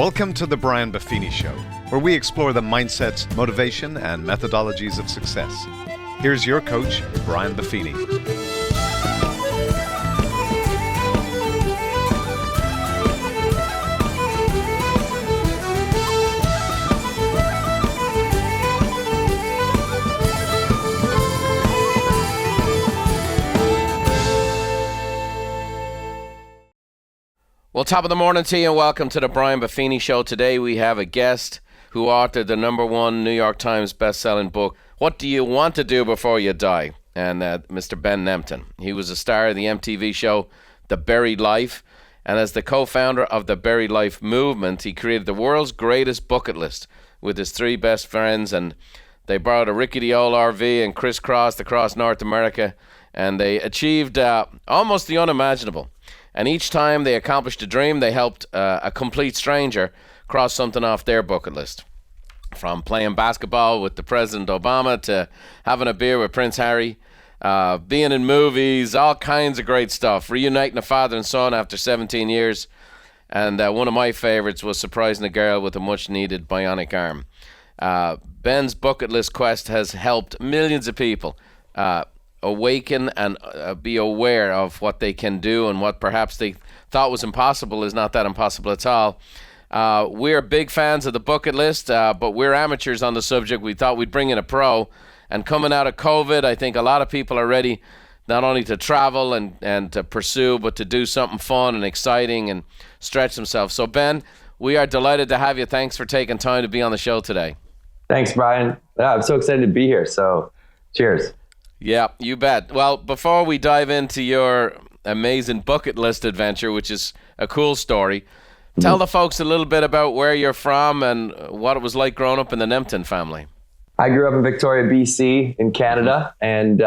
Welcome to the Brian Buffini Show, where we explore the mindsets, motivation, and methodologies of success. Here's your coach, Brian Buffini. Well, top of the morning to you and welcome to the Brian Buffini Show. Today we have a guest who authored the #1 New York Times best-selling book, What Do You Want to Do Before You Die? And Mr. Ben Nemtin. He was a star of the MTV show The Buried Life, and as the co-founder of the Buried Life movement, he created the world's greatest bucket list with his 3 best friends, and they borrowed a rickety old RV and crisscrossed across North America, and they achieved almost the unimaginable. And each time they accomplished a dream, they helped a complete stranger cross something off their bucket list. From playing basketball with the President Obama to having a beer with Prince Harry, being in movies, all kinds of great stuff. Reuniting a father and son after 17 years. And one of my favorites was surprising a girl with a much-needed bionic arm. Ben's bucket list quest has helped millions of people awaken and be aware of what they can do, and what perhaps they thought was impossible is not that impossible at all. We're big fans of the bucket list, but we're amateurs on the subject. We thought we'd bring in a pro, and coming out of COVID, I think a lot of people are ready not only to travel and to pursue, but to do something fun and exciting and stretch themselves. So Ben, we are delighted to have you. Thanks for taking time to be on the show today. Thanks, Brian. Yeah, I'm so excited to be here. So cheers. Yeah, you bet. Well, before we dive into your amazing bucket list adventure, which is a cool story, tell the folks a little bit about where you're from and what it was like growing up in the Nemtin family. I grew up in Victoria, BC in Canada, and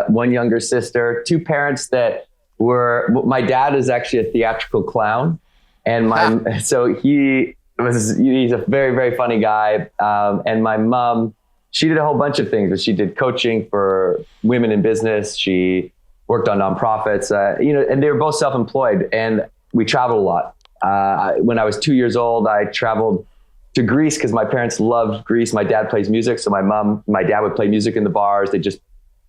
one younger sister, 2 parents that my dad is actually a theatrical clown, and he's a very, very funny guy. And my mom, she did a whole bunch of things, but she did coaching for women in business. She worked on nonprofits, and they were both self-employed, and we traveled a lot. When I was 2 years old, I traveled to Greece because my parents loved Greece. My dad plays music. So my dad would play music in the bars. They'd just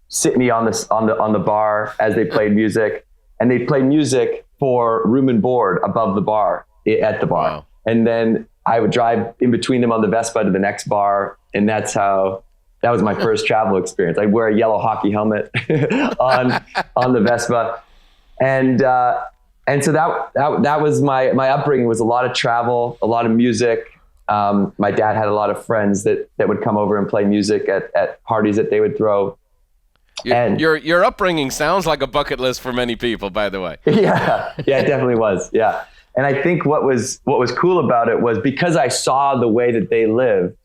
sit me on the bar as they played music, and they'd play music for room and board above the bar at the bar. Wow. And then I would drive in between them on the Vespa to the next bar. And that was my first travel experience. I'd wear a yellow hockey helmet on the Vespa. And so that was my upbringing, was a lot of travel, a lot of music. My dad had a lot of friends that would come over and play music at parties that they would throw. Your upbringing sounds like a bucket list for many people, by the way. Yeah, it definitely was. Yeah. And I think what was cool about it was because I saw the way that they lived,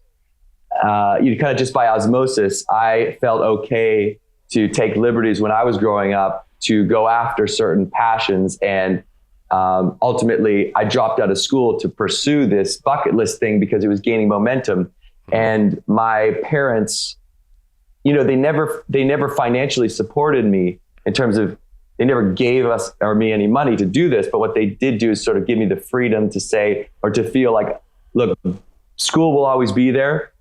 kind of just by osmosis, I felt okay to take liberties when I was growing up to go after certain passions. And ultimately, I dropped out of school to pursue this bucket list thing because it was gaining momentum. And my parents, they never financially supported me in terms of, they never gave us or me any money to do this. But what they did do is sort of give me the freedom to say, or to feel like, look, school will always be there.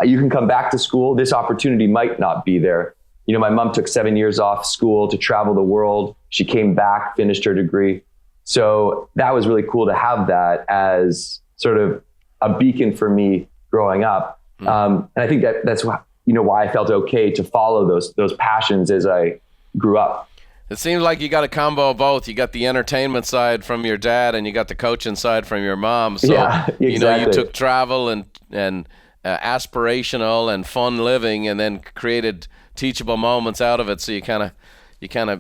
You can come back to school. This opportunity might not be there. My mom took 7 years off school to travel the world. She came back, finished her degree. So that was really cool to have that as sort of a beacon for me growing up. And I think that's why I felt okay to follow those passions as I grew up. It seems like you got a combo of both. You got the entertainment side from your dad, and you got the coaching side from your mom. So, yeah, exactly. You took travel and aspirational and fun living, and then created teachable moments out of it. So you kind of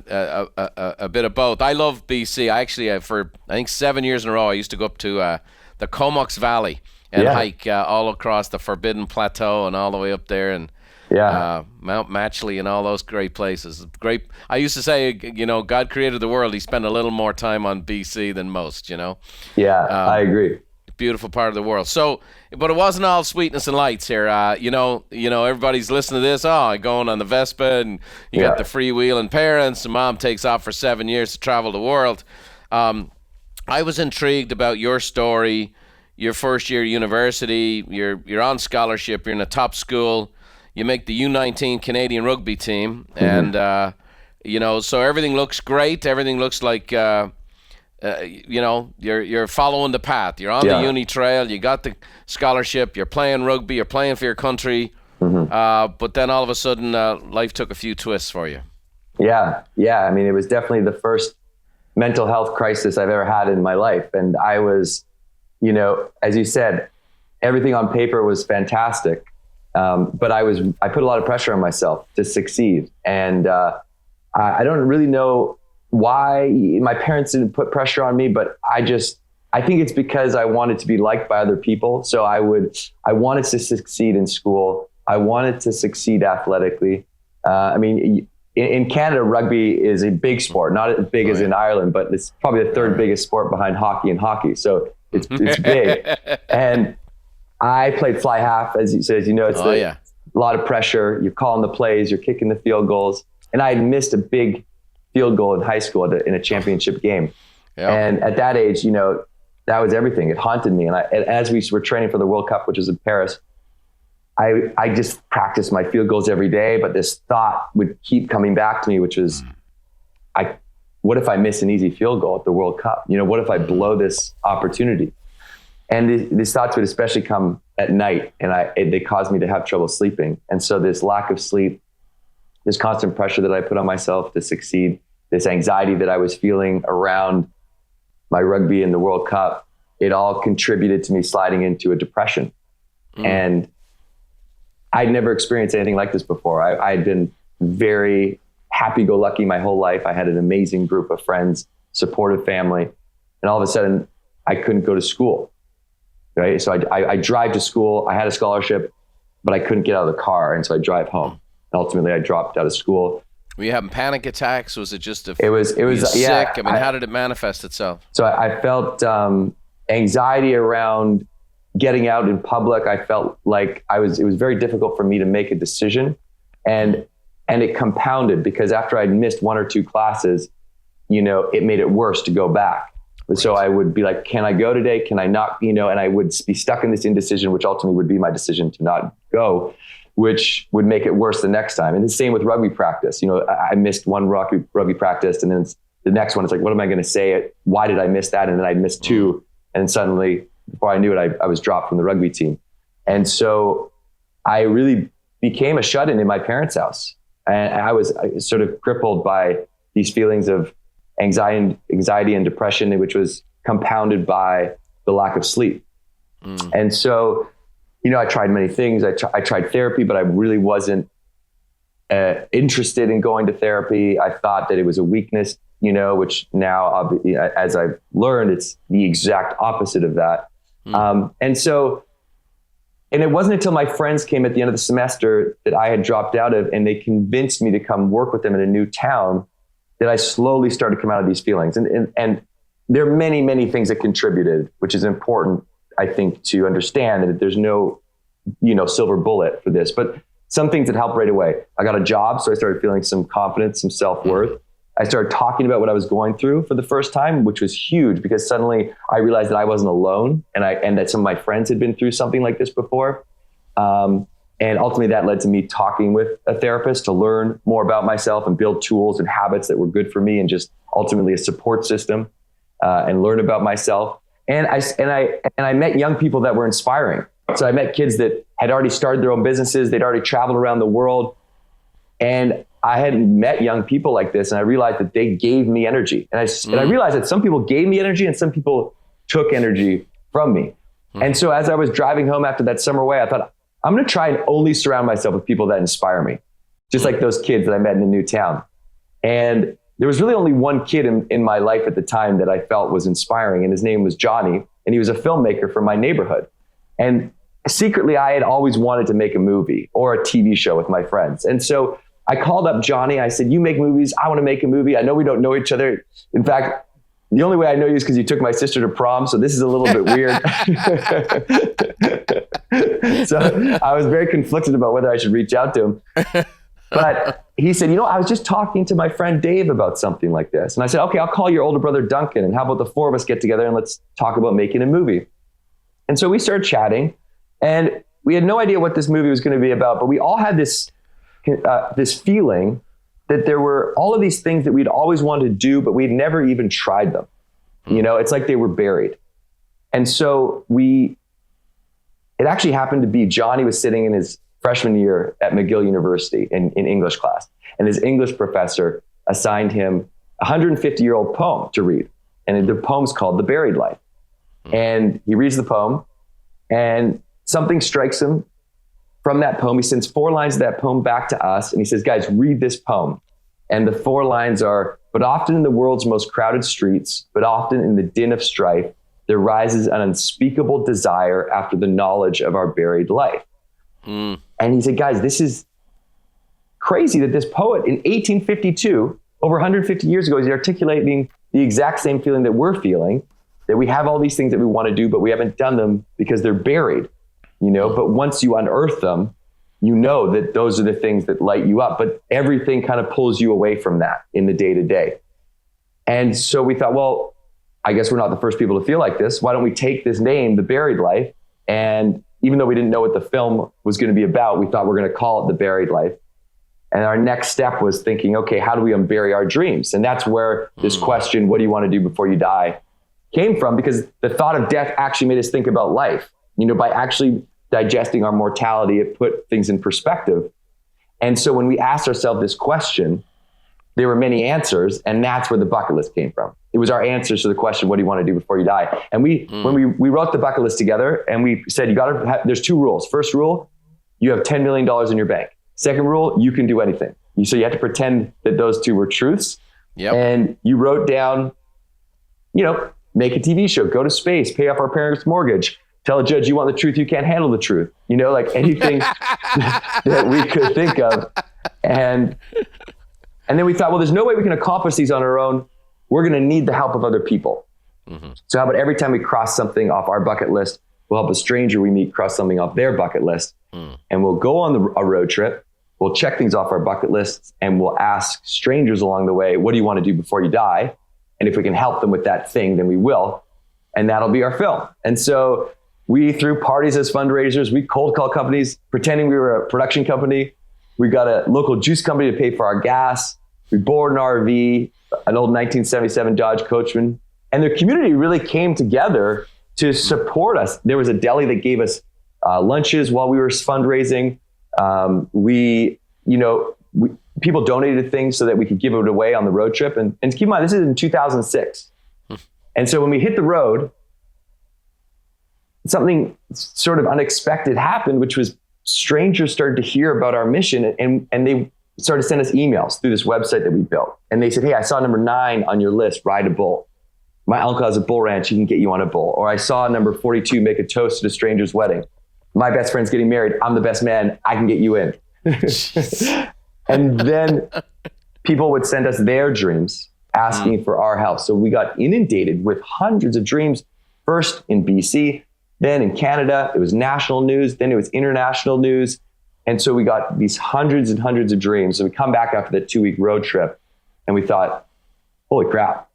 a bit of both. I love BC. I actually, for I think 7 years in a row, I used to go up to the Comox Valley and hike all across the Forbidden Plateau and all the way up there, and Mount Matchley and all those great places. Great. I used to say, God created the world. He spent a little more time on BC than most. Yeah, I agree. Beautiful part of the world. So, but it wasn't all sweetness and lights here. Everybody's listening to this. Oh, going on the Vespa, and you got the freewheeling parents. And mom takes off for 7 years to travel the world. I was intrigued about your story. Your first year of university, you're on scholarship, you're in a top school, you make the U19 Canadian rugby team, and so everything looks great. Everything looks like you're following the path. You're on the uni trail. You got the scholarship. You're playing rugby. You're playing for your country. But then all of a sudden, life took a few twists for you. Yeah. I mean, it was definitely the first mental health crisis I've ever had in my life, and I was, as you said, everything on paper was fantastic, but I put a lot of pressure on myself to succeed, and I don't really know why my parents didn't put pressure on me, but I think it's because I wanted to be liked by other people. So I wanted to succeed in school. I wanted to succeed athletically. In Canada, rugby is a big sport, not as big as in Ireland, but it's probably the third biggest sport behind hockey and hockey. So it's big. And I played fly half, as you know, it's a lot of pressure. You're calling the plays, you're kicking the field goals. And I had missed a big field goal in high school in a championship game. Yeah. And at that age, that was everything. It haunted me. And as we were training for the World Cup, which was in Paris, I just practiced my field goals every day, but this thought would keep coming back to me, which was, what if I miss an easy field goal at the World Cup? What if I blow this opportunity? And these thoughts would especially come at night, and they caused me to have trouble sleeping. And so this lack of sleep, this constant pressure that I put on myself to succeed, this anxiety that I was feeling around my rugby and the World Cup, it all contributed to me sliding into a depression. And I'd never experienced anything like this before. I had been very happy-go-lucky my whole life. I had an amazing group of friends, supportive family, and all of a sudden I couldn't go to school, right? So I drive to school. I had a scholarship, but I couldn't get out of the car, and so I drive home. Ultimately, I dropped out of school. Were you having panic attacks? Was it just it was sick? I mean, how did it manifest itself? So I felt anxiety around getting out in public. I felt like it was very difficult for me to make a decision, and it compounded because after I'd missed one or two classes, it made it worse to go back. Right. So I would be like, can I go today? Can I not? And I would be stuck in this indecision, which ultimately would be my decision to not go, which would make it worse the next time. And the same with rugby practice. I missed one rugby practice, and then the next one, it's like, what am I going to say? Why did I miss that? And then I missed two. And suddenly, before I knew it, I was dropped from the rugby team. And so I really became a shut-in in my parents' house. And I was sort of crippled by these feelings of anxiety and depression, which was compounded by the lack of sleep. And so, I tried many things. I tried therapy, but I really wasn't interested in going to therapy. I thought that it was a weakness, which now, as I've learned, it's the exact opposite of that. And it wasn't until my friends came at the end of the semester that I had dropped out of, and they convinced me to come work with them in a new town, that I slowly started to come out of these feelings. And there are many, many things that contributed, which is important, I think, to understand that there's no, silver bullet for this, but some things that helped right away. I got a job, so I started feeling some confidence, some self-worth. I started talking about what I was going through for the first time, which was huge because suddenly I realized that I wasn't alone, and that some of my friends had been through something like this before. And ultimately that led to me talking with a therapist to learn more about myself and build tools and habits that were good for me, and just ultimately a support system, and learn about myself. And I met young people that were inspiring. So I met kids that had already started their own businesses. They'd already traveled around the world. And I hadn't met young people like this. And I realized that they gave me energy. And I realized that some people gave me energy and some people took energy from me. And so as I was driving home after that summer away, I thought, I'm going to try and only surround myself with people that inspire me. Just like those kids that I met in a new town. And there was really only one kid in my life at the time that I felt was inspiring. And his name was Johnny. And he was a filmmaker from my neighborhood. And secretly, I had always wanted to make a movie or a TV show with my friends. And so I called up Johnny. I said, you make movies. I want to make a movie. I know we don't know each other. In fact, the only way I know you is because you took my sister to prom. So this is a little bit weird. So I was very conflicted about whether I should reach out to him. But he said, I was just talking to my friend Dave about something like this. And I said, okay, I'll call your older brother Duncan. And how about the four of us get together and let's talk about making a movie. And so we started chatting, and we had no idea what this movie was going to be about, but we all had this feeling that there were all of these things that we'd always wanted to do, but we'd never even tried them. It's like they were buried. And so it actually happened to be Johnny was sitting in his freshman year at McGill University in English class. And his English professor assigned him a 150-year-old poem to read. And the poem's called The Buried Life. And he reads the poem, and something strikes him from that poem. He sends 4 lines of that poem back to us. And he says, guys, read this poem. And the 4 lines are, but often in the world's most crowded streets, but often in the din of strife, there rises an unspeakable desire after the knowledge of our buried life. And he said, guys, this is crazy that this poet in 1852, over 150 years ago, is articulating the exact same feeling that we're feeling, that we have all these things that we want to do, but we haven't done them because they're buried, but once you unearth them, that those are the things that light you up, but everything kind of pulls you away from that in the day to day. And so we thought, well, I guess we're not the first people to feel like this. Why don't we take this name, The Buried Life, and even though we didn't know what the film was going to be about, we thought we're going to call it The Buried Life. And our next step was thinking, okay, how do we unbury our dreams? And that's where this question, what do you want to do before you die, came from, because the thought of death actually made us think about life. By actually digesting our mortality, it put things in perspective. And so when we asked ourselves this question, there were many answers, and that's where the bucket list came from. It was our answers to the question, what do you want to do before you die? And when we wrote the bucket list together, and we said, there's 2 rules. First rule, you have $10 million in your bank. Second rule, you can do anything. So you have to pretend that those 2 were truths. Yep. And you wrote down, make a TV show, go to space, pay off our parents' mortgage, tell a judge you want the truth, you can't handle the truth. Like anything that we could think of. And then we thought, well, there's no way we can accomplish these on our own. We're going to need the help of other people. So how about every time we cross something off our bucket list, we'll help a stranger we meet cross something off their bucket list. And we'll go on a road trip. We'll check things off our bucket lists, and we'll ask strangers along the way, what do you want to do before you die? And if we can help them with that thing, then we will. And that'll be our film. And so we threw parties as fundraisers. We cold call companies pretending we were a production company. We got a local juice company to pay for our gas. We boarded an RV, an old 1977 Dodge Coachman. And the community really came together to support us. There was a deli that gave us lunches while we were fundraising. People donated things so that we could give it away on the road trip. And keep in mind, this is in 2006. And so when we hit the road, something sort of unexpected happened, which was strangers started to hear about our mission, and they started to send us emails through this website that we built. And they said, hey, I saw number 9 on your list, ride a bull. My uncle has a bull ranch, he can get you on a bull. Or I saw number 42, make a toast at a stranger's wedding. My best friend's getting married, I'm the best man, I can get you in. And then people would send us their dreams asking for our help. So we got inundated with hundreds of dreams, first in BC, then in Canada. It was national news, then it was international news. And so we got these hundreds and hundreds of dreams. And we come back after that 2-week road trip, and we thought, holy crap,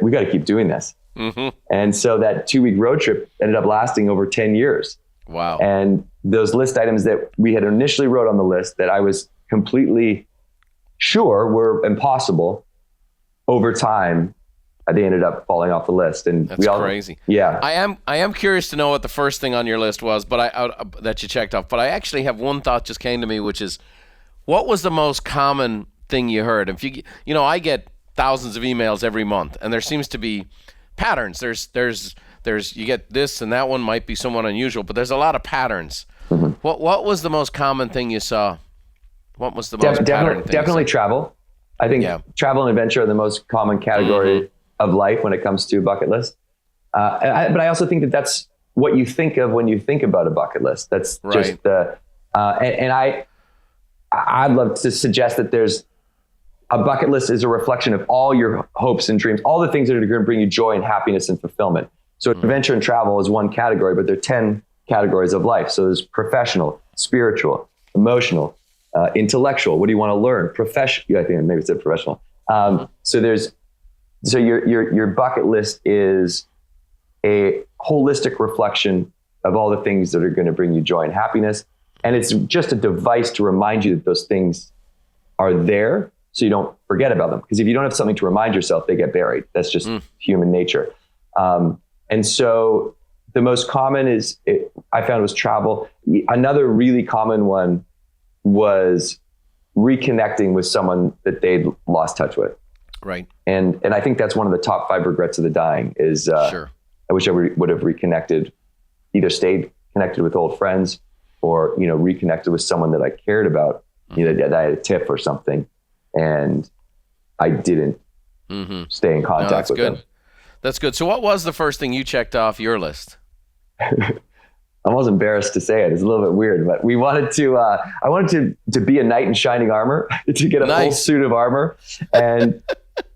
we got to keep doing this. And so that 2-week road trip ended up lasting over 10 years. Wow. And those list items that we had initially wrote on the list that I was completely sure were impossible, over time, they ended up falling off the list. And that's crazy. Yeah. I am curious to know what the first thing on your list was, but that you checked off. But I actually have one thought just came to me, which is, what was the most common thing you heard? If I get thousands of emails every month, and there seems to be patterns. There's you get this, and that one might be somewhat unusual, but there's a lot of patterns. What was the most common thing you saw? What was the most pattern thing? Definitely travel. I think travel and adventure are the most common category of life when it comes to a bucket list. But I also think that that's what you think of when you think about a bucket list. That's right. Just the, and I'd love to suggest that there's a bucket list is a reflection of all your hopes and dreams, all the things that are going to bring you joy and happiness and fulfillment. So adventure and travel is one category, but there are 10 categories of life. So there's professional, spiritual, emotional, intellectual. What do you want to learn? Professional. I think maybe it said professional. So your bucket list is a holistic reflection of all the things that are going to bring you joy and happiness. And it's just a device to remind you that those things are there so you don't forget about them. Because if you don't have something to remind yourself, they get buried. That's just human nature. And so the most common I found was travel. Another really common one was reconnecting with someone that they'd lost touch with. Right. And I think that's one of the top 5 regrets of the dying is Sure. I wish I would have reconnected, either stayed connected with old friends or, reconnected with someone that I cared about, that I had a tiff or something. And I didn't stay in contact with them. That's good. So what was the first thing you checked off your list? I'm almost embarrassed to say it. It's a little bit weird, but we wanted to, I wanted to be a knight in shining armor, to get a full suit of armor. And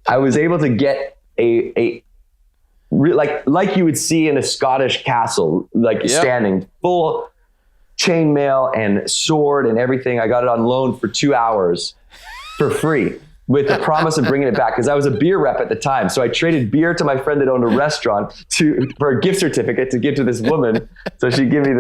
I was able to get like you would see in a Scottish castle, standing full chainmail and sword and everything. I got it on loan for 2 hours for free with the promise of bringing it back because I was a beer rep at the time. So I traded beer to my friend that owned a restaurant for a gift certificate to give to this woman. So she'd give me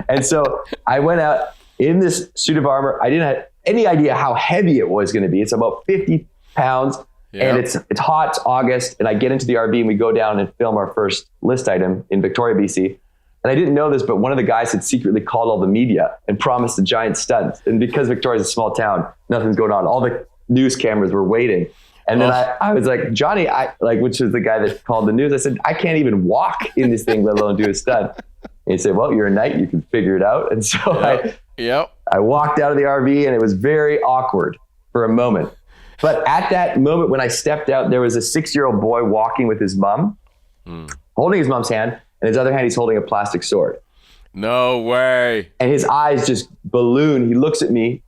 and so I went out in this suit of armor. I didn't have any idea how heavy it was going to be. It's about 50 pounds. Yep. And it's hot, it's August, and I get into the RV and we go down and film our first list item in Victoria, BC. And I didn't know this, but one of the guys had secretly called all the media and promised a giant stunt. And because Victoria's a small town, nothing's going on. All the news cameras were waiting. And then I was like, Johnny, which was the guy that called the news. I said, I can't even walk in this thing, let alone do a stunt. And he said, well, you're a knight, you can figure it out. And so I walked out of the RV and it was very awkward for a moment. But at that moment when I stepped out, there was a 6-year-old boy walking with his mom, holding his mom's hand, and his other hand, he's holding a plastic sword. No way. And his eyes just balloon. He looks at me,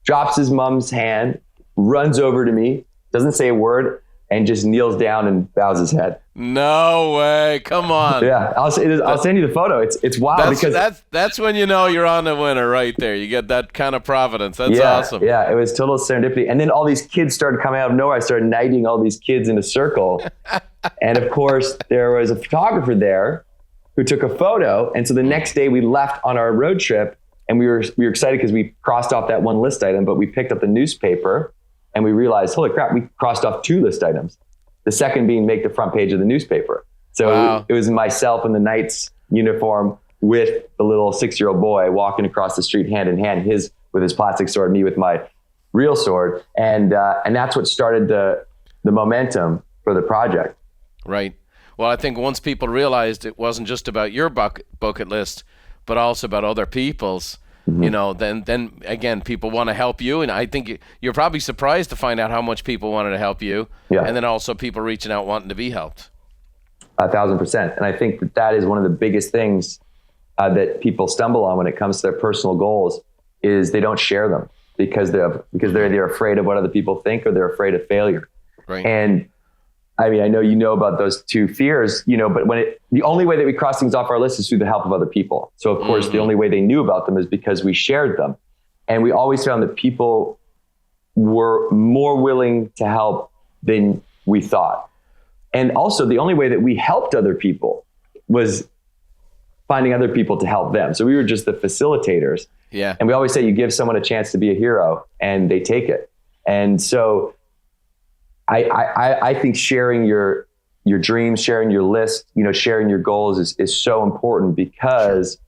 drops his mom's hand, runs over to me, doesn't say a word, and just kneels down and bows his head. No way. Come on. Yeah, I'll send you the photo. It's wild because that's when you know you're on the winner right there. You get that kind of providence. That's awesome. Yeah, it was total serendipity. And then all these kids started coming out of nowhere. I started knighting all these kids in a circle. And of course, there was a photographer there who took a photo. And so the next day we left on our road trip and we were excited because we crossed off that one list item, but we picked up the newspaper and we realized, holy crap, we crossed off 2 list items. The second being make the front page of the newspaper. So It was myself in the knight's uniform with the little 6-year-old boy walking across the street hand in hand, with his plastic sword, me with my real sword. And that's what started the momentum for the project. Right. Well, I think once people realized it wasn't just about your bucket list, but also about other people's, then again, people want to help you. And I think you're probably surprised to find out how much people wanted to help you. Yeah. And then also people reaching out wanting to be helped. 1,000%. And I think that is one of the biggest things that people stumble on when it comes to their personal goals is they don't share them because they're either afraid of what other people think or they're afraid of failure. Right. And I mean, I know you know about those 2 fears, but the only way that we cross things off our list is through the help of other people. So of course, the only way they knew about them is because we shared them. And we always found that people were more willing to help than we thought. And also the only way that we helped other people was finding other people to help them. So we were just the facilitators. Yeah. And we always say you give someone a chance to be a hero and they take it. And so I think sharing your dreams, sharing your list, sharing your goals is so important because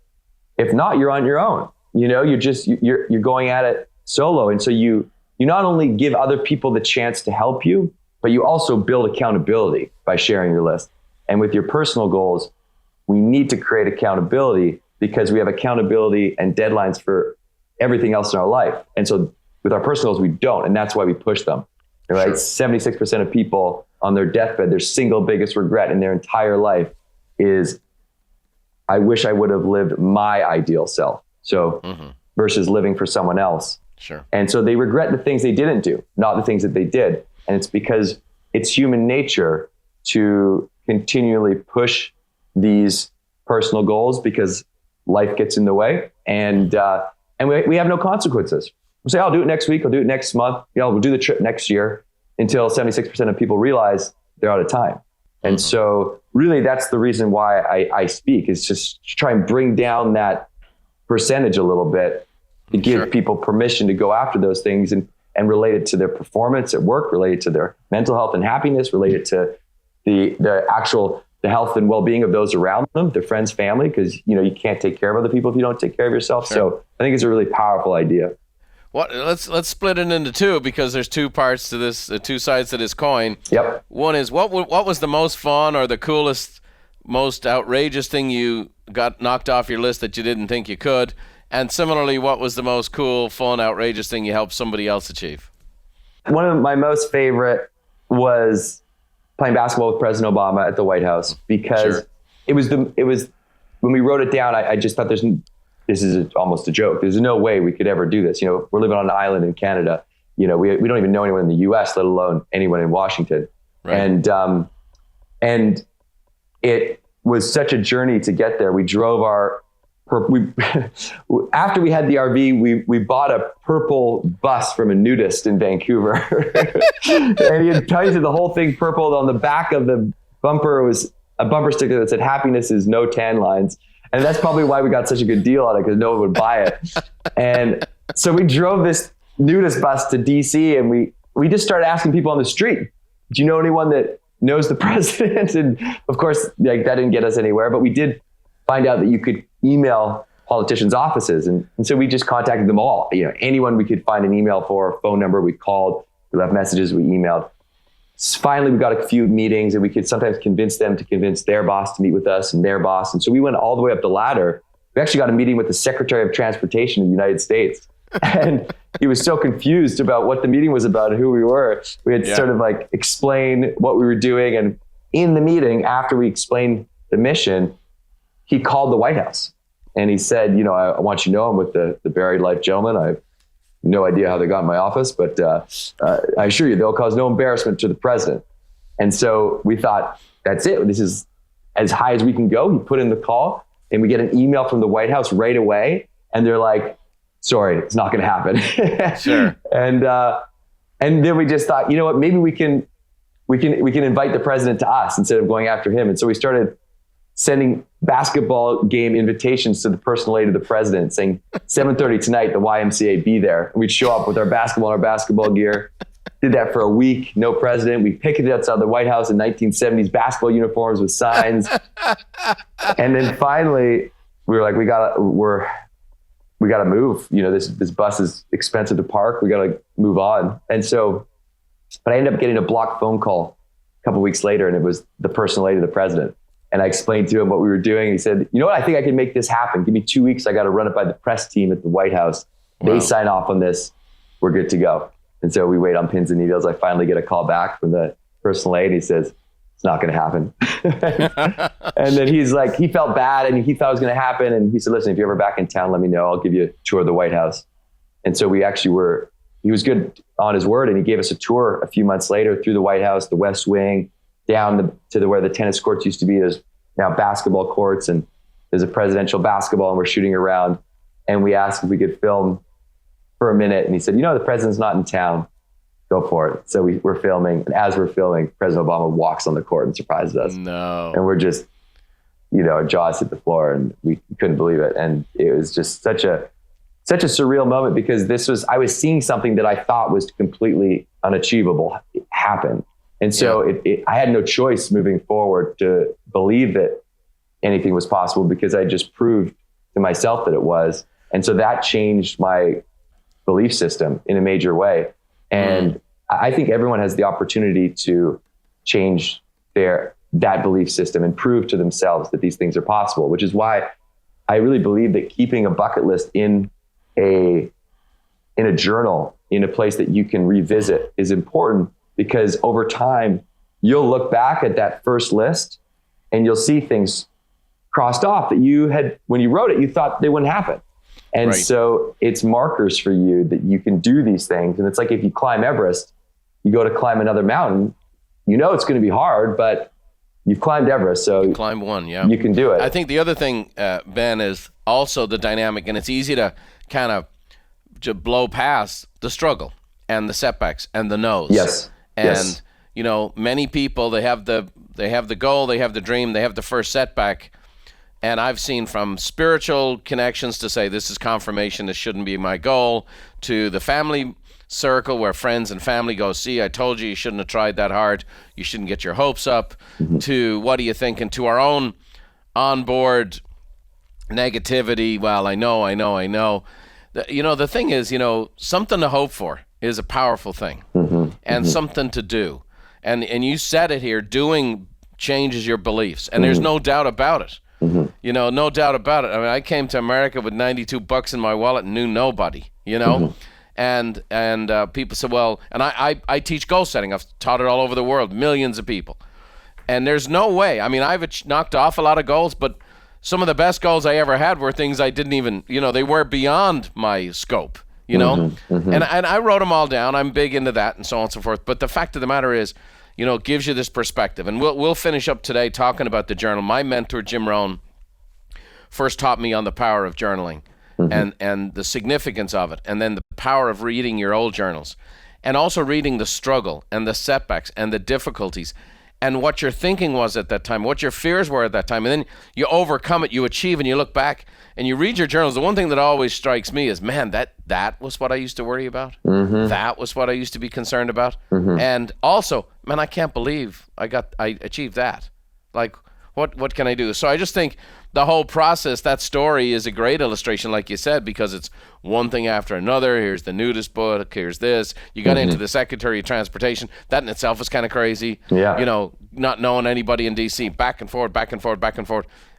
if not, you're on your own. You're going at it solo. And so you not only give other people the chance to help you, but you also build accountability by sharing your list. And with your personal goals, we need to create accountability because we have accountability and deadlines for everything else in our life. And so with our personal goals, we don't. And that's why we push them. Right? Sure. 76% of people on their deathbed, their single biggest regret in their entire life is, I wish I would have lived my ideal self. So versus living for someone else. Sure. And so they regret the things they didn't do, not the things that they did. And it's because it's human nature to continually push these personal goals because life gets in the way. And And we have no consequences. We say, I'll do it next week. I'll do it next month. We'll do the trip next year, until 76% of people realize they're out of time. And so really that's the reason why I speak, is just try and bring down that percentage a little bit to give people permission to go after those things and relate it to their performance at work, related to their mental health and happiness, related to the health and well-being of those around them, their friends, family, because you can't take care of other people if you don't take care of yourself. So I think it's a really powerful idea. Well, let's split it into two, because there's two parts to this, two sides to this coin. Yep. One is what was the most fun or the coolest, most outrageous thing you got knocked off your list that you didn't think you could? And similarly, what was the most cool, fun, outrageous thing you helped somebody else achieve? One of my most favorite was playing basketball with President Obama at the White House, because it was when we wrote it down, I just thought this is almost a joke. There's no way we could ever do this. We're living on an island in Canada. We don't even know anyone in the U.S., let alone anyone in Washington. Right. And it was such a journey to get there. We drove after we had the RV, we bought a purple bus from a nudist in Vancouver. And he had painted the whole thing purple. On the back of the bumper was a bumper sticker that said, "Happiness is no tan lines." And that's probably why we got such a good deal on it, because no one would buy it. And so we drove this nudist bus to DC, and we just started asking people on the street, do you know anyone that knows the president? And of course, that didn't get us anywhere, but we did find out that you could email politicians' offices. And so we just contacted them all. Anyone we could find an email for, a phone number, we called, we left messages, we emailed. Finally, we got a few meetings, and we could sometimes convince them to convince their boss to meet with us, and their boss. And so we went all the way up the ladder. We actually got a meeting with the Secretary of Transportation of the United States. And he was so confused about what the meeting was about and who we were. We had sort of explain what we were doing. And in the meeting, after we explained the mission, he called the White House. And he said, I want you to know I'm with the buried life gentleman. I have no idea how they got in my office, but I assure you they'll cause no embarrassment to the president. And so we thought, that's it. This is as high as we can go. He put in the call, and we get an email from the White House right away. And they're like, sorry, it's not going to happen. Sure. And then we just thought, you know what, maybe we can invite the president to us instead of going after him. And so we started sending basketball game invitations to the personal aide of the president, saying 7:30 tonight, the YMCA, be there. And we'd show up with our basketball gear. Did that for a week. No president. We picketed outside the White House in 1970s basketball uniforms with signs. And then finally, we were like, we gotta move. This bus is expensive to park. We gotta move on. And so, but I ended up getting a blocked phone call a couple of weeks later, and it was the personal aide of the president. And I explained to him what we were doing. He said, you know what, I think I can make this happen. Give me 2 weeks. I got to run it by the press team at the White House. Wow. They sign off on this. We're good to go. And so we wait on pins and needles. I finally get a call back from the personal aide. He says, it's not going to happen. And then he's like, he felt bad and he thought it was going to happen. And he said, listen, if you're ever back in town, let me know. I'll give you a tour of the White House. And so he was good on his word. And he gave us a tour a few months later through the White House, the West Wing, down to where the tennis courts used to be. There's now basketball courts, and there's a presidential basketball, and we're shooting around. And we asked if we could film for a minute. And he said, the president's not in town. Go for it. So we're filming. And as we're filming, President Obama walks on the court and surprises us. No. And we're just, our jaws hit the floor, and we couldn't believe it. And it was just such a surreal moment, because I was seeing something that I thought was completely unachievable happen. And so I had no choice moving forward to believe that anything was possible, because I just proved to myself that it was. And so that changed my belief system in a major way. And I think everyone has the opportunity to change that belief system and prove to themselves that these things are possible, which is why I really believe that keeping a bucket list in a journal, in a place that you can revisit, is important. Because over time, you'll look back at that first list and you'll see things crossed off that you had, when you wrote it, you thought they wouldn't happen. And so it's markers for you that you can do these things. And it's like if you climb Everest, you go to climb another mountain, it's going to be hard, but you've climbed Everest. So you climb one, yeah. You can do it. I think the other thing, Ben, is also the dynamic, and it's easy to kind of blow past the struggle and the setbacks and the no's. Yes. And yes. Many people, they have the goal, they have the dream, they have the first setback. And I've seen from spiritual connections to say this is confirmation, this shouldn't be my goal, to the family circle where friends and family go, see, I told you shouldn't have tried that hard, you shouldn't get your hopes up, to what are you thinking, to our own onboard negativity. Well, I know. The thing is, something to hope for is a powerful thing, and something to do. And you said it here, doing changes your beliefs, and there's no doubt about it. No doubt about it. I mean, I came to America with $92 in my wallet and knew nobody, and people said, well, and I teach goal setting. I've taught it all over the world, millions of people. And there's no way. I mean, I've knocked off a lot of goals, but some of the best goals I ever had were things I didn't even, they were beyond my scope, And I wrote them all down. I'm big into that and so on and so forth. But the fact of the matter is, it gives you this perspective. And we'll finish up today talking about the journal. My mentor, Jim Rohn, first taught me on the power of journaling and the significance of it. And then the power of reading your old journals. And also reading the struggle and the setbacks and the difficulties and what your thinking was at that time, what your fears were at that time. And then you overcome it, you achieve, and you look back and you read your journals. The one thing that always strikes me is, man, that was what I used to worry about. That was what I used to be concerned about. And also, man, I can't believe I achieved that. Like, what can I do? So I just think the whole process, that story is a great illustration, like you said, because it's one thing after another. Here's the nudist book, here's this. You got into the Secretary of Transportation. That in itself is kind of crazy. Yeah. Not knowing anybody in D.C., back and forth,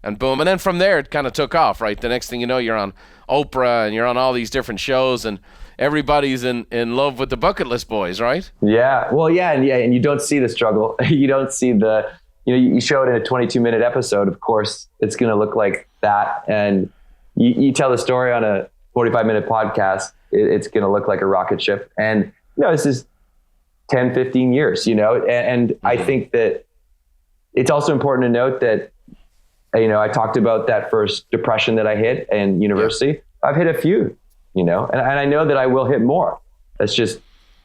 and boom. And then from there, it kind of took off, right? The next thing you know, you're on Oprah and you're on all these different shows, and everybody's in love with the Bucket List Boys, right? Yeah. Well, yeah. And you don't see the struggle. You don't see you show it in a 22-minute episode. Of course, it's going to look like that. And you tell the story on a 45-minute podcast, it's going to look like a rocket ship. And, this is 10, 15 years, and I think that it's also important to note that, I talked about that first depression that I hit in university. Yeah. I've hit a few, and I know that I will hit more. That's just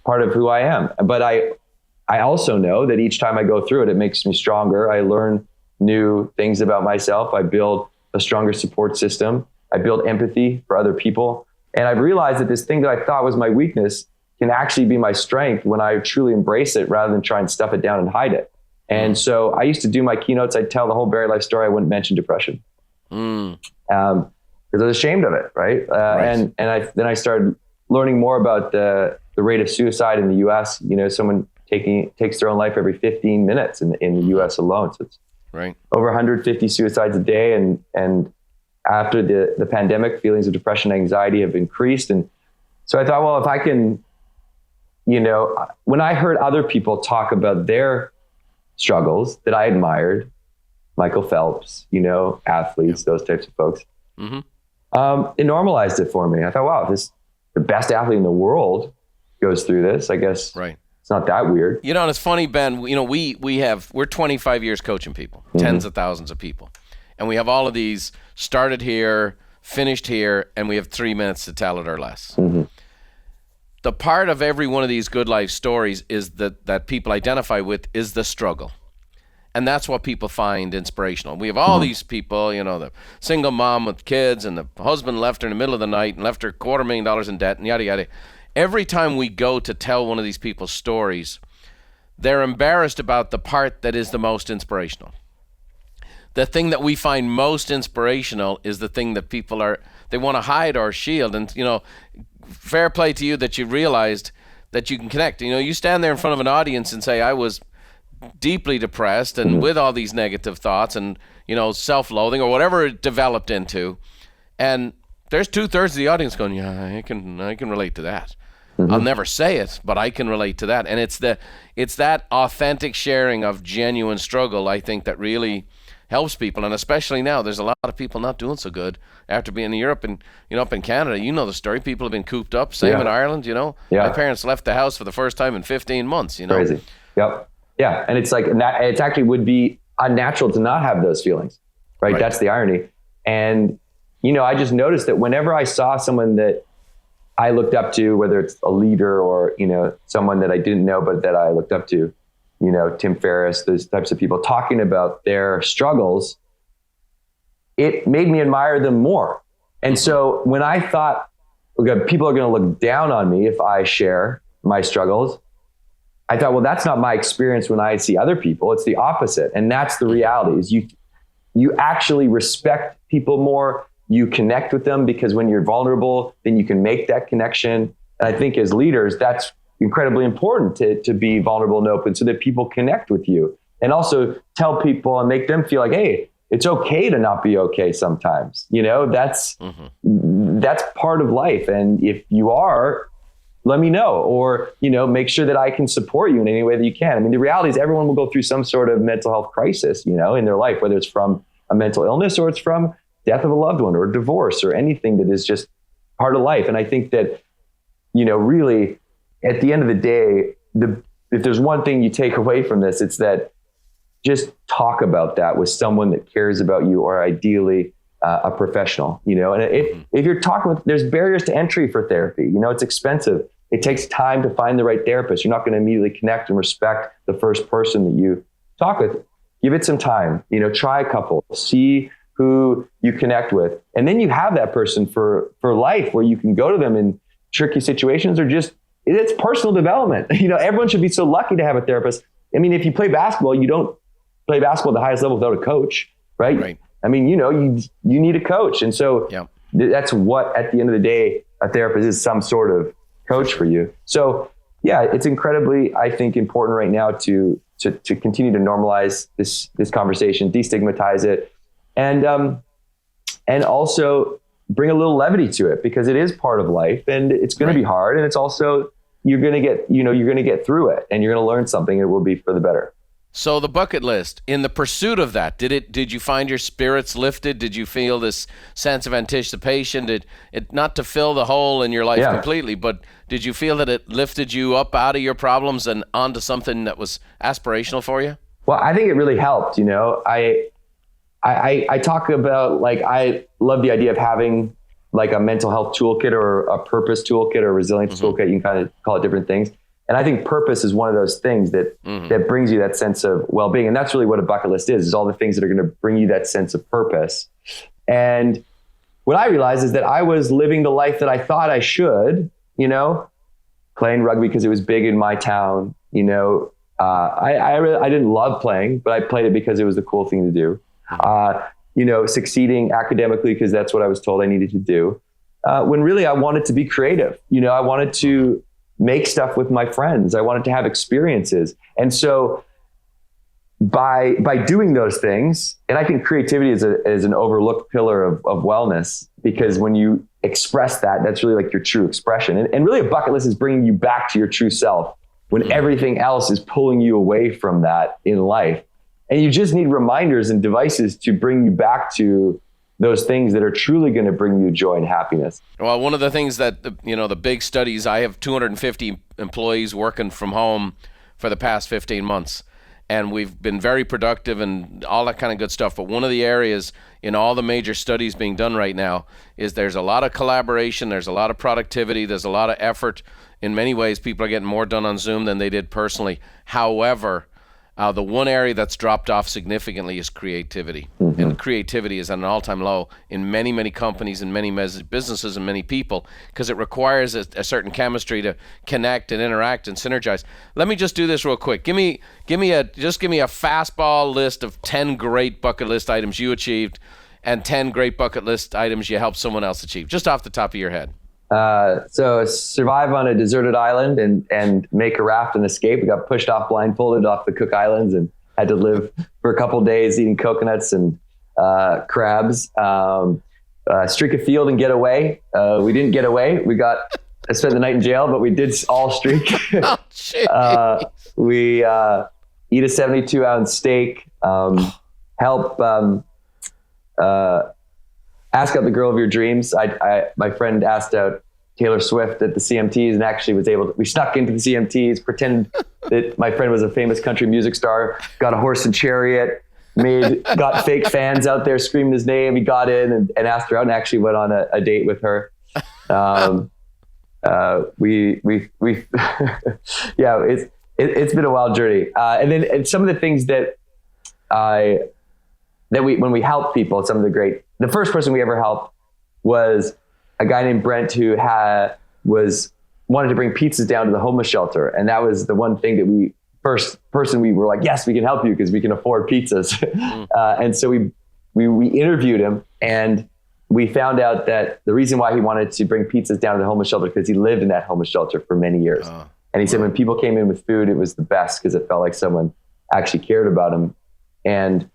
part of who I am. But I also know that each time I go through it, it makes me stronger. I learn new things about myself. I build a stronger support system. I build empathy for other people. And I've realized that this thing that I thought was my weakness can actually be my strength when I truly embrace it rather than try and stuff it down and hide it. And so I used to do my keynotes. I'd tell the whole very life story. I wouldn't mention depression because I was ashamed of it. Right. Right. And then I started learning more about the rate of suicide in the US. Someone takes their own life every 15 minutes in the US alone. So it's right. Over 150 suicides a day. And after the pandemic, feelings of depression and anxiety have increased. And so I thought, well, if I can, when I heard other people talk about their struggles that I admired, Michael Phelps, athletes, those types of folks, it normalized it for me. I thought, wow, the best athlete in the world goes through this. I guess right. It's not that weird. And it's funny, Ben, we're 25 years coaching people, tens of thousands of people. And we have all of these started here, finished here, and we have 3 minutes to tell it or less. The part of every one of these good life stories is that people identify with is the struggle. And that's what people find inspirational. We have all these people, the single mom with kids and the husband left her in the middle of the night and left her $250,000 in debt and yada, yada. Every time we go to tell one of these people's stories, they're embarrassed about the part that is the most inspirational. The thing that we find most inspirational is the thing that they want to hide or shield. And, fair play to you that you realized that you can connect. You stand there in front of an audience and say, I was deeply depressed and with all these negative thoughts and, self-loathing or whatever it developed into. And there's 2/3 of the audience going, yeah, I can relate to that. I'll never say it, but I can relate to that. And it's that authentic sharing of genuine struggle, I think, that really helps people. And especially now, there's a lot of people not doing so good after being in Europe and, up in Canada. The story. People have been cooped up. Same in Ireland, Yeah. My parents left the house for the first time in 15 months, Crazy. Yep. Yeah. And it's like, it actually would be unnatural to not have those feelings, right? That's the irony. And I just noticed that whenever I saw someone that I looked up to, whether it's a leader or, someone that I didn't know, but that I looked up to, Tim Ferriss, those types of people talking about their struggles, it made me admire them more. And so when I thought, okay, people are going to look down on me if I share my struggles, I thought, well, that's not my experience when I see other people. It's the opposite. And that's the reality, is you actually respect people more. You connect with them because when you're vulnerable, then you can make that connection. And I think as leaders, that's incredibly important to be vulnerable and open so that people connect with you, and also tell people and make them feel like, hey, it's okay to not be okay sometimes. That's part of life. And if you are, let me know, or, make sure that I can support you in any way that you can. I mean, the reality is everyone will go through some sort of mental health crisis, in their life, whether it's from a mental illness or it's from death of a loved one or divorce or anything that is just part of life. And I think that, really at the end of the day, if there's one thing you take away from this, it's that just talk about that with someone that cares about you, or ideally a professional, and if you're talking with, there's barriers to entry for therapy, it's expensive. It takes time to find the right therapist. You're not going to immediately connect and respect the first person that you talk with. Give it some time, try a couple, see who you connect with. And then you have that person for life, where you can go to them in tricky situations, or just, it's personal development. Everyone should be so lucky to have a therapist. I mean, if you play basketball, you don't play basketball at the highest level without a coach, right? I mean, you need a coach. And so that's what, at the end of the day, a therapist is, some sort of coach for you. So yeah, it's incredibly, I think, important right now to continue to normalize this conversation, destigmatize it, and also bring a little levity to it, because it is part of life, and it's going to be hard. And it's also, you're going to get through it, and you're going to learn something. It will be for the better. So the bucket list, in the pursuit of that, did you find your spirits lifted? Did you feel this sense of anticipation? Did it, not to fill the hole in your life completely, but did you feel that it lifted you up out of your problems and onto something that was aspirational for you? Well, I think it really helped. I talk about, like, I love the idea of having like a mental health toolkit or a purpose toolkit or a resilience toolkit. You can kind of call it different things. And I think purpose is one of those things that that brings you that sense of well-being. And that's really what a bucket list is all the things that are going to bring you that sense of purpose. And what I realized is that I was living the life that I thought I should, playing rugby because it was big in my town. I didn't love playing, but I played it because it was the cool thing to do. Succeeding academically because that's what I was told I needed to do. When really I wanted to be creative. I wanted to make stuff with my friends. I wanted to have experiences. And so by doing those things, and I think creativity is an overlooked pillar of wellness, because when you express that, that's really like your true expression. And really a bucket list is bringing you back to your true self when everything else is pulling you away from that in life. And you just need reminders and devices to bring you back to those things that are truly going to bring you joy and happiness. Well, one of the things that, the big studies, I have 250 employees working from home for the past 15 months, and we've been very productive and all that kind of good stuff. But one of the areas in all the major studies being done right now is there's a lot of collaboration, there's a lot of productivity, there's a lot of effort. In many ways, people are getting more done on Zoom than they did personally. However, the one area that's dropped off significantly is creativity. And creativity is at an all-time low in many, many companies and many businesses and many people, because it requires a certain chemistry to connect and interact and synergize. Let me just do this real quick. Give me a fastball list of 10 great bucket list items you achieved and 10 great bucket list items you helped someone else achieve, just off the top of your head. So survive on a deserted island and make a raft and escape. We got pushed off blindfolded off the Cook Islands and had to live for a couple of days eating coconuts and crabs. Streak a field and get away. We didn't get away. I spent the night in jail, but we did all streak. We eat a 72-ounce steak. Help ask out the girl of your dreams. My friend asked out Taylor Swift at the CMTs and actually we snuck into the CMTs, pretended that my friend was a famous country music star, got a horse and chariot, got fake fans out there screaming his name. He got in and asked her out and actually went on a date with her. Yeah, it's been a wild journey. And some of the things that when we help people, the first person we ever helped was a guy named Brent who wanted to bring pizzas down to the homeless shelter. And that was the one thing that we were like, yes, we can help you because we can afford pizzas. And so we interviewed him, and we found out that the reason why he wanted to bring pizzas down to the homeless shelter because he lived in that homeless shelter for many years. And he said when people came in with food, it was the best because it felt like someone actually cared about him. And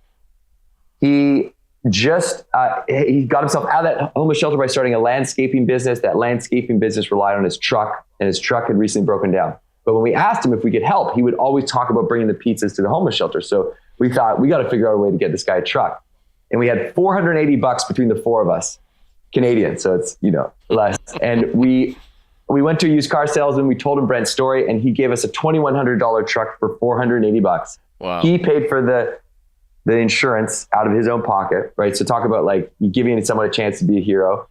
he just he got himself out of that homeless shelter by starting a landscaping business. That landscaping business relied on his truck, and his truck had recently broken down. But when we asked him if we could help, he would always talk about bringing the pizzas to the homeless shelter. So we thought, we got to figure out a way to get this guy a truck. And we had $480 between the four of us, Canadian. So it's, less. And we went to a used car salesman. We told him Brent's story, and he gave us a $2,100 truck for $480. Wow. He paid for the insurance out of his own pocket, right? So talk about like giving someone a chance to be a hero.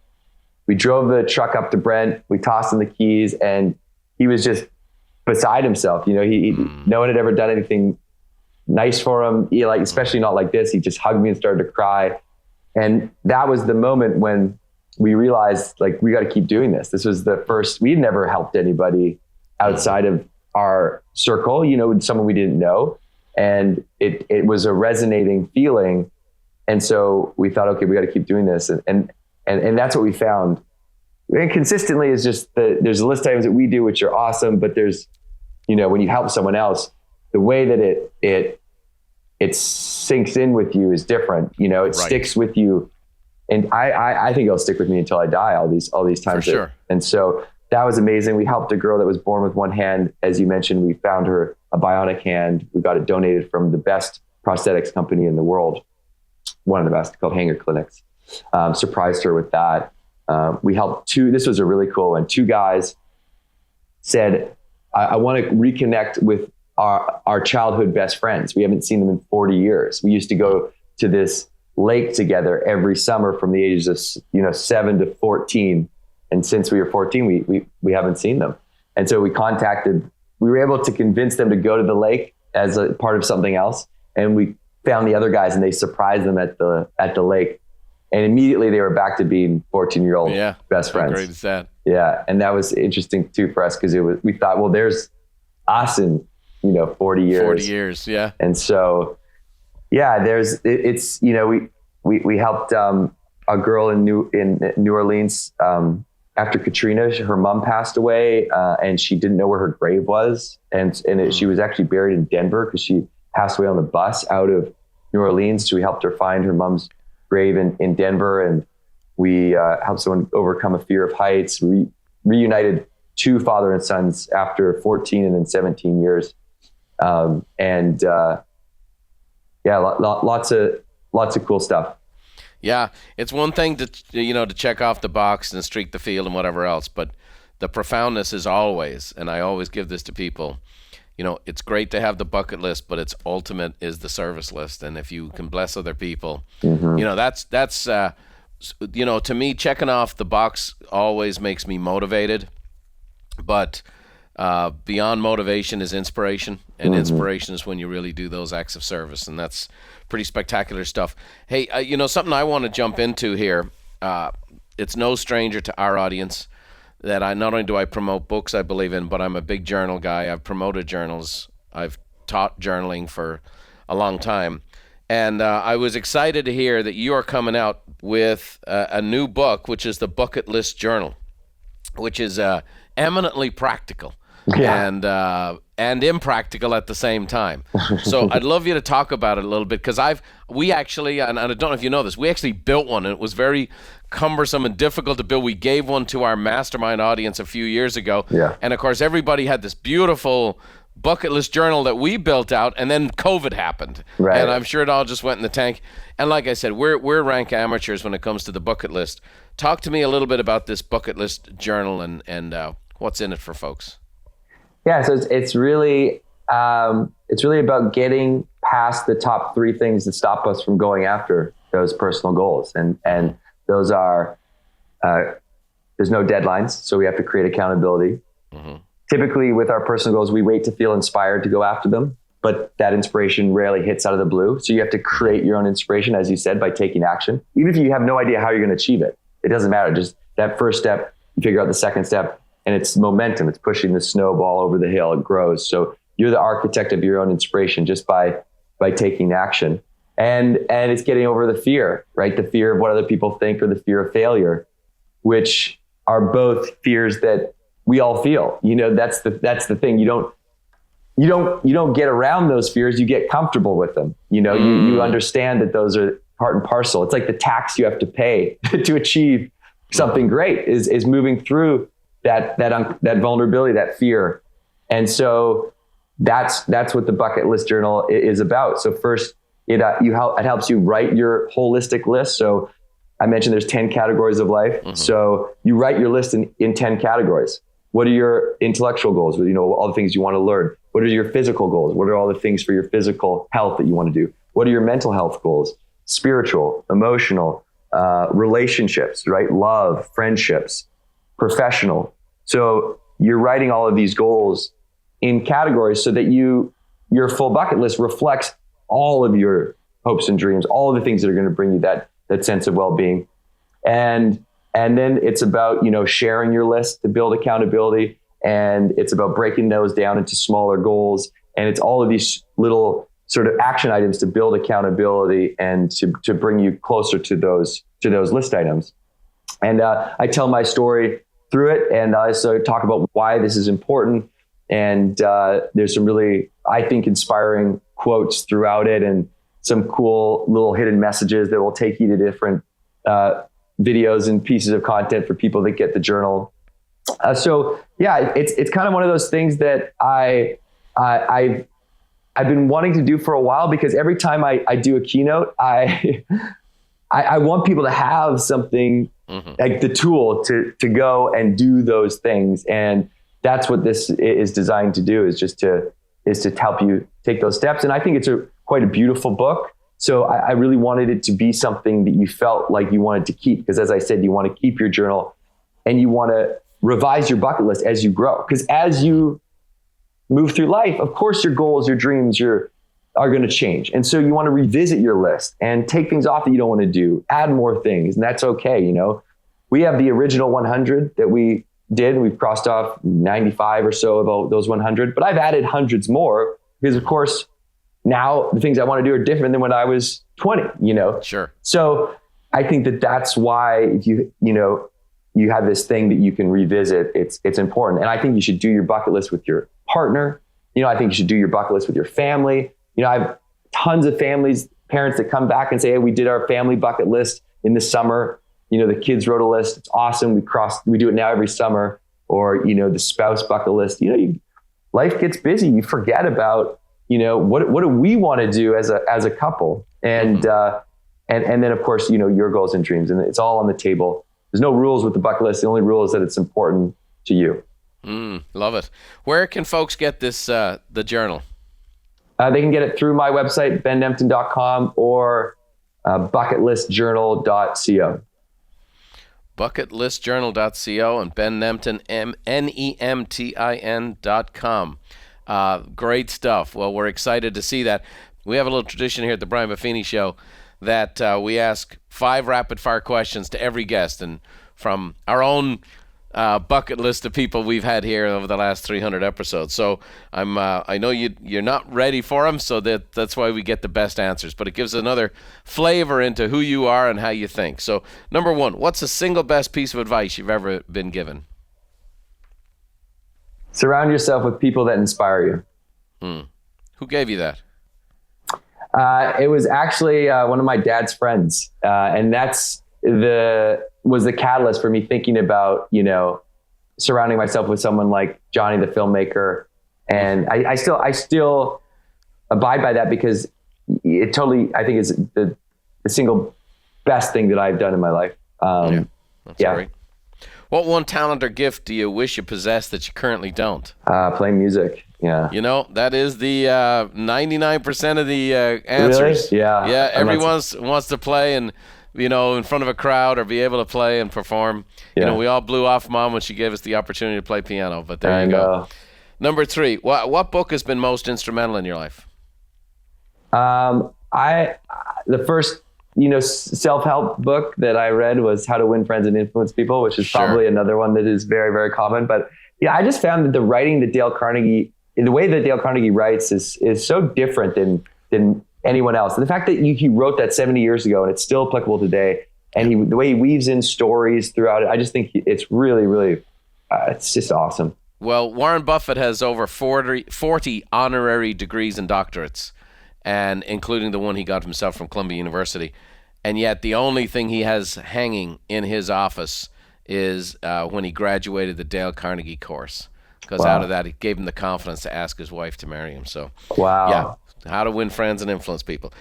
We drove the truck up to Brent. We tossed him the keys, and he was just beside himself. No one had ever done anything nice for him. Especially not like this. He just hugged me and started to cry. And that was the moment when we realized like, we got to keep doing this. This was the first, we'd never helped anybody outside of our circle, someone we didn't know. And it was a resonating feeling. And so we thought, okay, we got to keep doing this. And that's what we found. And consistently is just there's a list of items that we do, which are awesome, but there's, when you help someone else, the way that it sinks in with you is different. It sticks with you. And I think it'll stick with me until I die all these times. For sure. And so that was amazing. We helped a girl that was born with one hand. As you mentioned, we found her a bionic hand. We got it donated from the best prosthetics company in the world. One of the best, called Hanger Clinics. Surprised her with that. We helped this was a really cool one. Two guys said, I want to reconnect with our childhood best friends. We haven't seen them in 40 years. We used to go to this lake together every summer from the ages of 7 to 14. And since we were 14, we haven't seen them. And so we were able to convince them to go to the lake as a part of something else. And we found the other guys, and they surprised them at the lake. And immediately they were back to being 14-year-old best friends. How great is that? Yeah. And that was interesting too for us, because we thought, well, there's us in, 40 years. 40 years. Yeah. And so, yeah, we helped a girl in New Orleans after Katrina. Her mom passed away, and she didn't know where her grave was. She was actually buried in Denver because she passed away on the bus out of New Orleans. So we helped her find her mom's grave in Denver, and we helped someone overcome a fear of heights. We reunited two father and sons after 14 and then 17 years. Lots of cool stuff. Yeah, it's one thing to check off the box and streak the field and whatever else, but the profoundness is always, and I always give this to people, it's great to have the bucket list, but its ultimate is the service list. And if you can bless other people, that's to me, checking off the box always makes me motivated. But beyond motivation is inspiration, and inspiration is when you really do those acts of service, and that's pretty spectacular stuff. Hey, something I want to jump into here. It's no stranger to our audience that not only do I promote books I believe in, but I'm a big journal guy. I've promoted journals. I've taught journaling for a long time. And I was excited to hear that you are coming out with a new book, which is the Bucket List Journal, which is eminently practical and impractical at the same time. So I'd love you to talk about it a little bit, because we actually, and I don't know if you know this, we actually built one, and it was very cumbersome and difficult to build. We gave one to our mastermind audience a few years ago. Yeah. And of course, everybody had this beautiful bucket list journal that we built out, and then COVID happened. Right. And I'm sure it all just went in the tank. And like I said, we're rank amateurs when it comes to the bucket list. Talk to me a little bit about this bucket list journal and what's in it for folks. Yeah, so it's really about getting past the top 3 things that stop us from going after those personal goals. And those are, there's no deadlines. So we have to create accountability. Typically with our personal goals, we wait to feel inspired to go after them, but that inspiration rarely hits out of the blue. So you have to create your own inspiration, as you said, by taking action. Even if you have no idea how you're going to achieve it, it doesn't matter. Just that first step, you figure out the second step, and it's momentum. It's pushing the snowball over the hill. It grows. So you're the architect of your own inspiration just by taking action. And it's getting over the fear, right? The fear of what other people think or the fear of failure, which are both fears that we all feel. That's the thing. You don't get around those fears. You get comfortable with them. You understand that those are part and parcel. It's like the tax you have to pay to achieve something great is moving through that vulnerability, that fear. And so that's what the bucket list journal is about. So first, it helps you write your holistic list. So I mentioned there's 10 categories of life. So you write your list in 10 categories. What are your intellectual goals? All the things you want to learn. What are your physical goals? What are all the things for your physical health that you want to do? What are your mental health goals? Spiritual, emotional, relationships, right? Love, friendships, professional. So you're writing all of these goals in categories so that your full bucket list reflects all of your hopes and dreams, all of the things that are going to bring you that sense of well-being. And then it's about, sharing your list to build accountability. And it's about breaking those down into smaller goals. And it's all of these little sort of action items to build accountability and to bring you closer to those list items. And I tell my story through it. And I also talk about why this is important. And there's some really, I think, inspiring quotes throughout it and some cool little hidden messages that will take you to different videos and pieces of content for people that get the journal. So yeah, it's kind of one of those things that I've been wanting to do for a while, because every time I do a keynote, I want people to have something like the tool to go and do those things. And that's what this is designed to do, is to help you take those steps. And I think it's quite a beautiful book. So I really wanted it to be something that you felt like you wanted to keep, because as I said, you want to keep your journal and you want to revise your bucket list as you grow. Because as you move through life, of course, your goals, your dreams, are going to change. And so you want to revisit your list and take things off that you don't want to do, add more things. And that's okay. We have the original 100 that we did, and we've crossed off 95 or so of those 100, but I've added hundreds more because, of course, now the things I want to do are different than when I was 20, Sure. So I think that's why if you have this thing that you can revisit, it's important. And I think you should do your bucket list with your partner. I think you should do your bucket list with your family. I have tons of parents that come back and say, hey, we did our family bucket list in the summer. The kids wrote a list. It's awesome. We do it now every summer. Or, the spouse bucket list. Life gets busy. You forget about, what do we want to do as a couple? And, and then of course, your goals and dreams, and it's all on the table. There's no rules with the bucket list. The only rule is that it's important to you. Love it. Where can folks get this, the journal? They can get it through my website, bennemtin.com, or bucketlistjournal.co. Bucketlistjournal.co, and Ben Nemtin, Nemtin.com. Great stuff. Well, we're excited to see that. We have a little tradition here at the Brian Buffini Show that we ask 5 rapid-fire questions to every guest, and from our own bucket list of people we've had here over the last 300 episodes. So I know you're not ready for them, so that's why we get the best answers. But it gives another flavor into who you are and how you think. So number 1, what's the single best piece of advice you've ever been given? Surround yourself with people that inspire you. Who gave you that? It was actually one of my dad's friends, and that's was the catalyst for me thinking about, surrounding myself with someone like Johnny, the filmmaker. And I still abide by that, because it totally, I think, is the single best thing that I've done in my life. That's great. What one talent or gift do you wish you possessed that you currently don't? Playing music. Yeah. You know, that is the 99% of the answers. Really? Yeah. Yeah, everyone wants to play and, you know, in front of a crowd or be able to play and perform. Yeah. You know, we all blew off Mom when she gave us the opportunity to play piano, but there you go. Number 3, what book has been most instrumental in your life? The first, self-help book that I read was How to Win Friends and Influence People, which is probably another one that is very, very common. But yeah, I just found that the way that Dale Carnegie writes is so different than anyone else. And the fact that he wrote that 70 years ago and it's still applicable today, and the way he weaves in stories throughout it, I just think it's really, really, it's just awesome. Well, Warren Buffett has over 40 honorary degrees and doctorates, and including the one he got himself from Columbia University. And yet the only thing he has hanging in his office is when he graduated the Dale Carnegie course. Because out of that, it gave him the confidence to ask his wife to marry him. So, yeah, How to Win Friends and Influence People.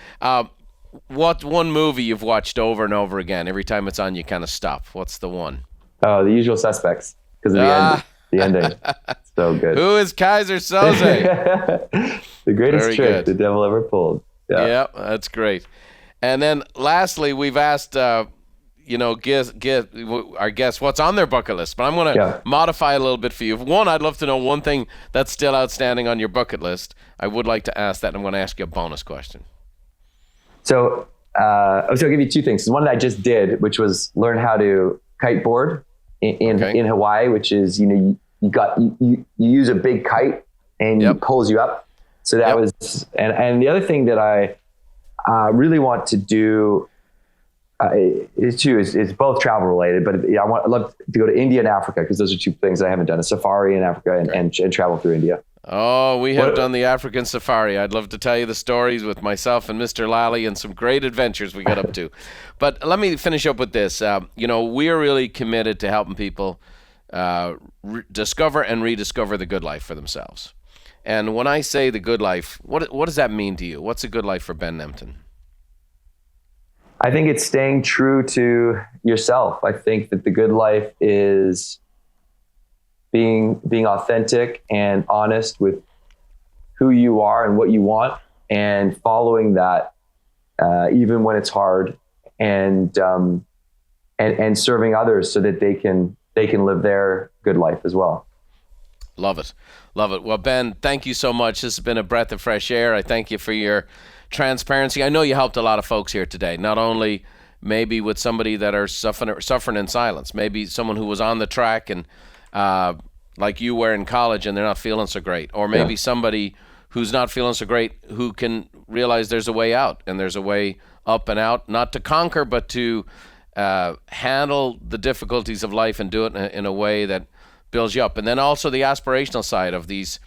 What one movie you've watched over and over again? Every time it's on, you kind of stop. What's the one? Oh, The Usual Suspects, because of the ending. So good. Who is Kaiser Soze? The greatest trick the devil ever pulled. Yeah, that's great. And then lastly, we've asked, our guests what's on their bucket list. But I'm going to modify a little bit for you. One, I'd love to know one thing that's still outstanding on your bucket list. I would like to ask that. And I'm going to ask you a bonus question. So I'll give you two things. One that I just did, which was learn how to kiteboard in Hawaii, which is, you use a big kite and it pulls you up. So that was, and the other thing that I really want to do is both travel related, but I'd love to go to India and Africa, because those are two things I haven't done: a safari in Africa and travel through India. Oh, we have done the African safari. I'd love to tell you the stories with myself and Mr. Lally and some great adventures we got up to. But let me finish up with this. We are really committed to helping people discover and rediscover the good life for themselves. And when I say the good life, what does that mean to you? What's a good life for Ben Nemtin? I think it's staying true to yourself. I think that the good life is being authentic and honest with who you are and what you want, and following that even when it's hard, and serving others so that they can live their good life as well. Love it. Well, Ben, thank you so much. This has been a breath of fresh air. I thank you for your transparency. I know you helped a lot of folks here today, not only maybe with somebody that are suffering in silence, maybe someone who was on the track and like you were in college and they're not feeling so great, or maybe somebody who's not feeling so great who can realize there's a way out and there's a way up and out, not to conquer, but to handle the difficulties of life and do it in a way that builds you up. And then also the aspirational side of these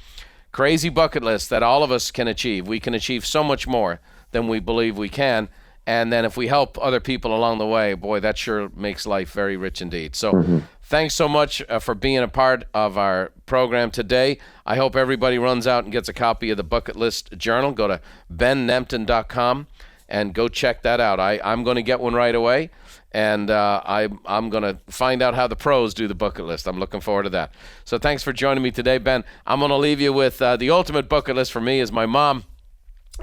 crazy bucket lists that all of us can achieve. We can achieve so much more than we believe we can. And then if we help other people along the way, boy, that sure makes life very rich indeed. So thanks so much for being a part of our program today. I hope everybody runs out and gets a copy of the Bucket List Journal. Go to bennemtin.com and go check that out. I'm going to get one right away. And I'm going to find out how the pros do the bucket list. I'm looking forward to that. So thanks for joining me today, Ben. I'm going to leave you with the ultimate bucket list for me is my mom.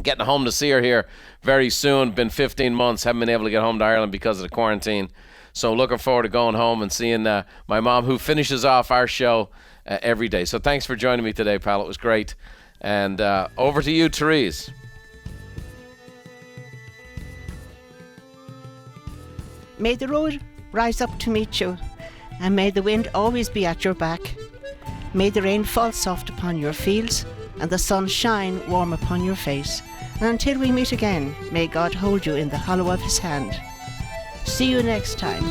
Getting home to see her here very soon. Been 15 months. Haven't been able to get home to Ireland because of the quarantine. So looking forward to going home and seeing my mom, who finishes off our show every day. So thanks for joining me today, pal. It was great. And over to you, Therese. May the road rise up to meet you, and may the wind always be at your back. May the rain fall soft upon your fields, and the sun shine warm upon your face. And until we meet again, may God hold you in the hollow of his hand. See you next time.